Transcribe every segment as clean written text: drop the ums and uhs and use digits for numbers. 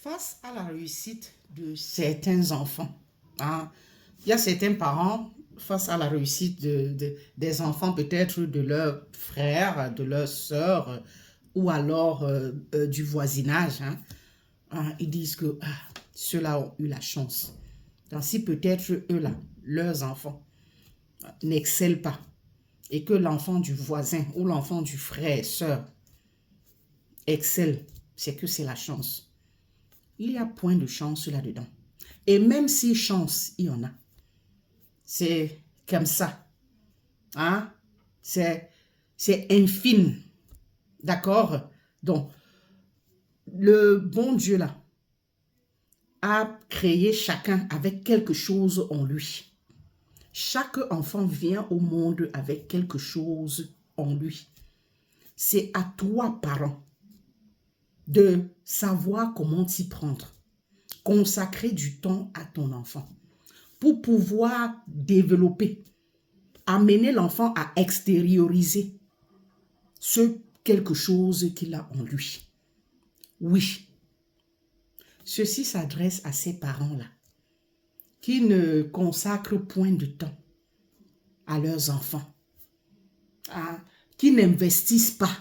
Face à la réussite de certains enfants, hein, il y a certains parents, face à la réussite des enfants, peut-être de leurs frères, de leurs sœurs, ou alors du voisinage, hein, ils disent que ceux-là ont eu la chance. Donc, si peut-être eux-là, leurs enfants, n'excellent pas, et que l'enfant du voisin ou l'enfant du frère, sœur, excelle, c'est que c'est la chance. Il n'y a point de chance là-dedans. Et même si chance, il y en a. C'est comme ça. Hein? C'est infime. D'accord? Donc, le bon Dieu là a créé chacun avec quelque chose en lui. Chaque enfant vient au monde avec quelque chose en lui. C'est à toi, parent, de savoir comment t'y prendre. Consacrer du temps à ton enfant pour pouvoir développer, amener l'enfant à extérioriser ce quelque chose qu'il a en lui. Oui, ceci s'adresse à ces parents-là qui ne consacrent point de temps à leurs enfants, qui n'investissent pas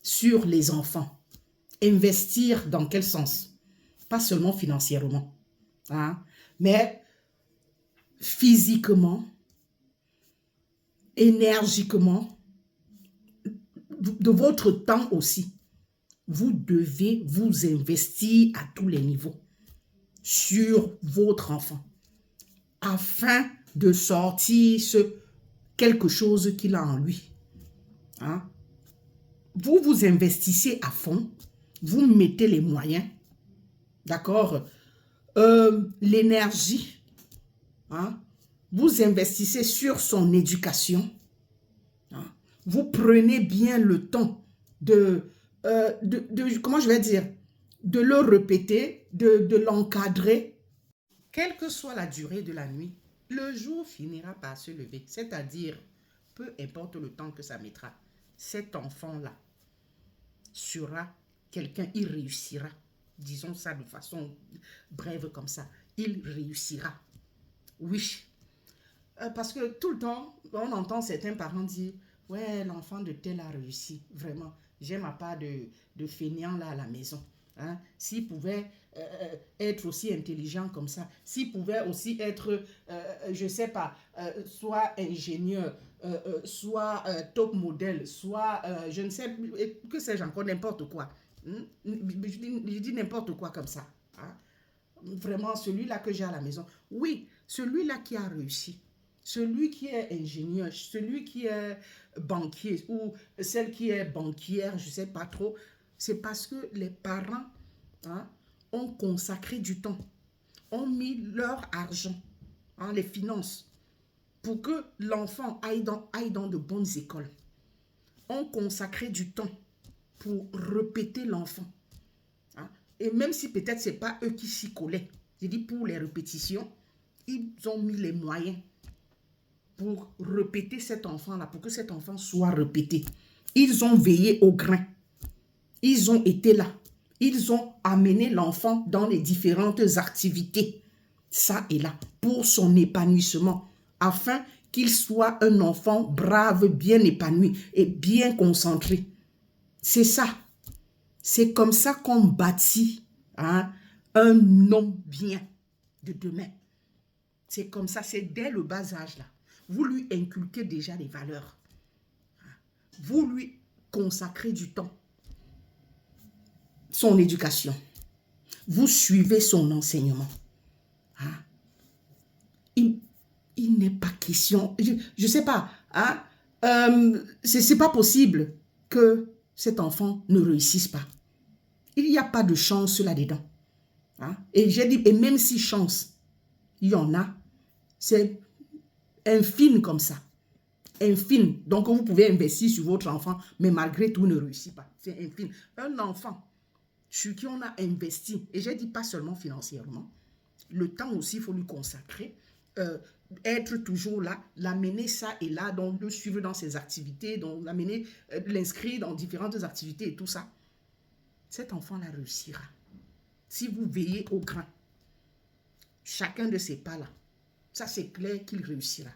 sur les enfants. Investir dans quel sens? Pas seulement financièrement, mais physiquement, énergiquement, de votre temps aussi. Vous devez vous investir à tous les niveaux sur votre enfant afin de sortir quelque chose qu'il a en lui. Vous vous investissez à fond, vous mettez les moyens, d'accord, l'énergie, vous investissez sur son éducation, vous prenez bien le temps comment je vais dire, de le répéter, de l'encadrer. Quelle que soit la durée de la nuit, le jour finira par se lever. C'est-à-dire, peu importe le temps que ça mettra, cet enfant-là sera quelqu'un, il réussira. Disons ça de façon brève comme ça. Il réussira. Oui. Parce que tout le temps, on entend certains parents dire « Ouais, l'enfant de tel a réussi. Vraiment, j'ai ma part de feignant là à la maison. » S'il pouvait être aussi intelligent comme ça, s'il pouvait aussi être, je ne sais pas, soit ingénieur, soit top modèle, soit, je ne sais, que sais-je encore, n'importe quoi. Je dis n'importe quoi comme ça. Vraiment, celui-là que j'ai à la maison. Oui, celui-là qui a réussi. Celui qui est ingénieur, celui qui est banquier ou celle qui est banquière, je ne sais pas trop, c'est parce que les parents ont consacré du temps, ont mis leur argent, les finances, pour que l'enfant aille dans de bonnes écoles. Ont consacré du temps pour répéter l'enfant. Et même si peut-être ce n'est pas eux qui s'y collaient, je dis pour les répétitions, ils ont mis les moyens pour répéter cet enfant-là, pour que cet enfant soit répété. Ils ont veillé au grain. Ils ont été là. Ils ont amené l'enfant dans les différentes activités, ça et là, pour son épanouissement, afin qu'il soit un enfant brave, bien épanoui et bien concentré. C'est ça. C'est comme ça qu'on bâtit un homme bien de demain. C'est comme ça, c'est dès le bas âge là. Vous lui inculquez déjà des valeurs. Vous lui consacrez du temps. Son éducation. Vous suivez son enseignement. Il n'est pas question, je ne sais pas, c'est pas possible que cet enfant ne réussisse pas. Il n'y a pas de chance là-dedans. Et j'ai dit, et même si chance, il y en a, c'est infime comme ça. Infime. Donc, vous pouvez investir sur votre enfant, mais malgré tout, ne réussit pas. C'est infime. Un enfant sur qui on a investi, et j'ai dit pas seulement financièrement, le temps aussi, il faut lui consacrer, être toujours là, l'amener ça et là, donc le suivre dans ses activités, donc l'amener, l'inscrire dans différentes activités et tout ça. Cet enfant-là réussira. si vous veillez au grain, chacun de ces pas-là, ça c'est clair qu'il réussira.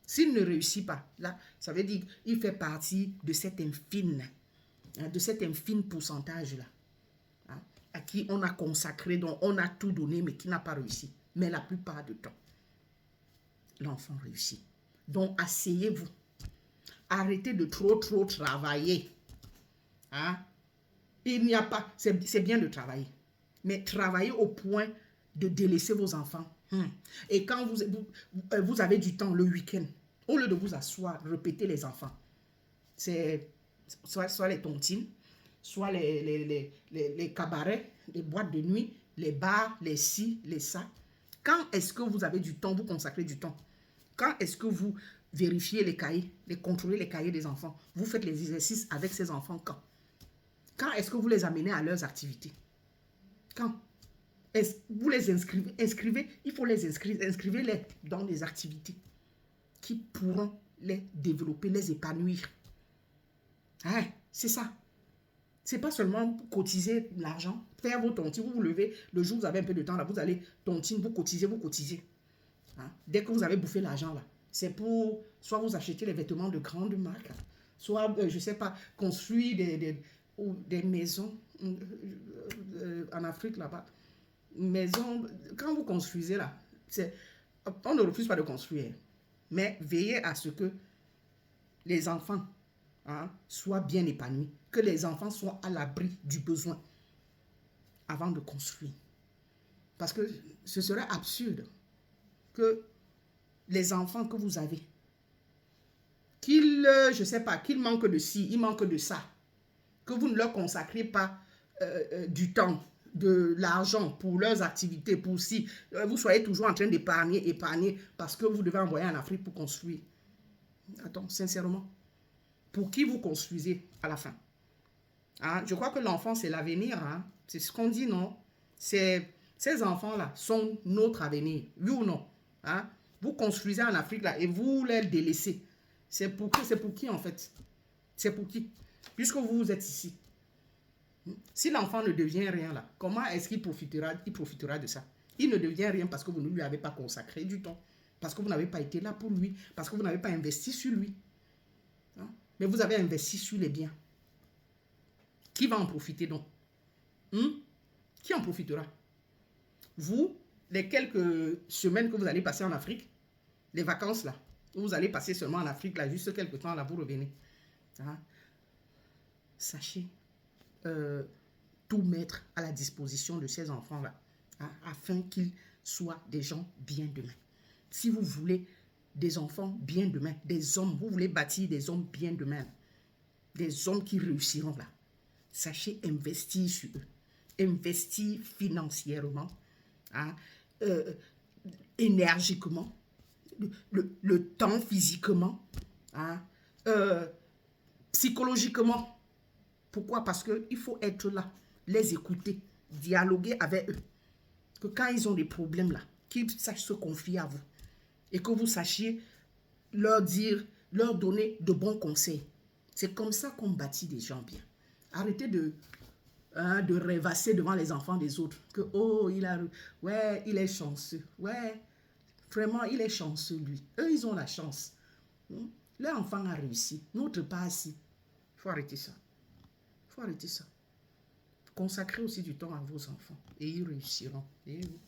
S'il ne réussit pas, là, ça veut dire qu'il fait partie de cet infime, de cet infime pourcentage-là, hein, à qui on a consacré, dont on a tout donné, mais qui n'a pas réussi. Mais la plupart du temps, l'enfant réussit. Donc, asseyez-vous. Arrêtez de trop travailler. Hein? Il n'y a pas, c'est bien de travailler, mais travaillez au point de délaisser vos enfants. Et quand vous avez du temps le week-end, au lieu de vous asseoir, répétez les enfants. C'est soit les tontines, soit les cabarets, les boîtes de nuit, les bars, les ci, les ça. Quand est-ce que vous avez du temps, vous consacrez du temps? Quand est-ce que vous vérifiez les cahiers, contrôlez les cahiers des enfants? Vous faites les exercices avec ces enfants quand? Quand est-ce que vous les amenez à leurs activités? Quand? Vous les inscrivez, il faut les inscrire, inscrivez-les dans des activités qui pourront les développer, les épanouir. Hein, c'est ça. C'est pas seulement cotiser l'argent, faire vos tontines, vous vous levez, le jour où vous avez un peu de temps, là, vous allez tontine, vous cotisez. Hein? Dès que vous avez bouffé l'argent, là, c'est pour, soit vous achetez les vêtements de grande marque, soit, je sais pas, construire des maisons en Afrique, là-bas. Maison, quand vous construisez, là, on ne refuse pas de construire, mais veillez à ce que les enfants, hein, soient bien épanouis, que les enfants soient à l'abri du besoin avant de construire. Parce que ce serait absurde que les enfants que vous avez, qu'ils, je ne sais pas, qu'ils manquent de ci, ils manquent de ça, que vous ne leur consacrez pas du temps, de l'argent pour leurs activités, pour si vous soyez toujours en train d'épargner, parce que vous devez envoyer en Afrique pour construire. Attends, sincèrement, pour qui vous construisez à la fin? Hein? Je crois que l'enfant, c'est l'avenir. Hein? C'est ce qu'on dit, non? Ces enfants-là sont notre avenir, oui ou non? Hein? Vous construisez en Afrique là, et vous les délaissez. C'est pour qui en fait? C'est pour qui? Puisque vous êtes ici. Si l'enfant ne devient rien là, comment est-ce qu'il profitera? Il profitera de ça. Il ne devient rien parce que vous ne lui avez pas consacré du temps. Parce que vous n'avez pas été là pour lui. Parce que vous n'avez pas investi sur lui. Hein? Mais vous avez investi sur les biens. Qui va en profiter donc? Qui en profitera? Vous, les quelques semaines que vous allez passer en Afrique, les vacances là, vous allez passer seulement en Afrique là, juste quelques temps là, vous revenez. Hein? Sachez tout mettre à la disposition de ces enfants-là, hein, afin qu'ils soient des gens bien demain. Si vous voulez des enfants bien demain, des hommes, vous voulez bâtir des hommes bien demain, des hommes qui réussiront là, sachez investir sur eux, investir financièrement, hein, énergiquement, le temps physiquement, hein, psychologiquement. Pourquoi? Parce qu'il faut être là, les écouter, dialoguer avec eux. Que quand ils ont des problèmes là, qu'ils sachent se confier à vous. Et que vous sachiez leur dire, leur donner de bons conseils. C'est comme ça qu'on bâtit des gens bien. Arrêtez de rêvasser devant les enfants des autres. Que, oh, il est chanceux. Ouais, vraiment, il est chanceux, lui. Eux, ils ont la chance. Leur enfant a réussi. Notre pas assis. Il faut arrêter ça. Il faut arrêter ça. Consacrez aussi du temps à vos enfants. Et ils réussiront. Et oui.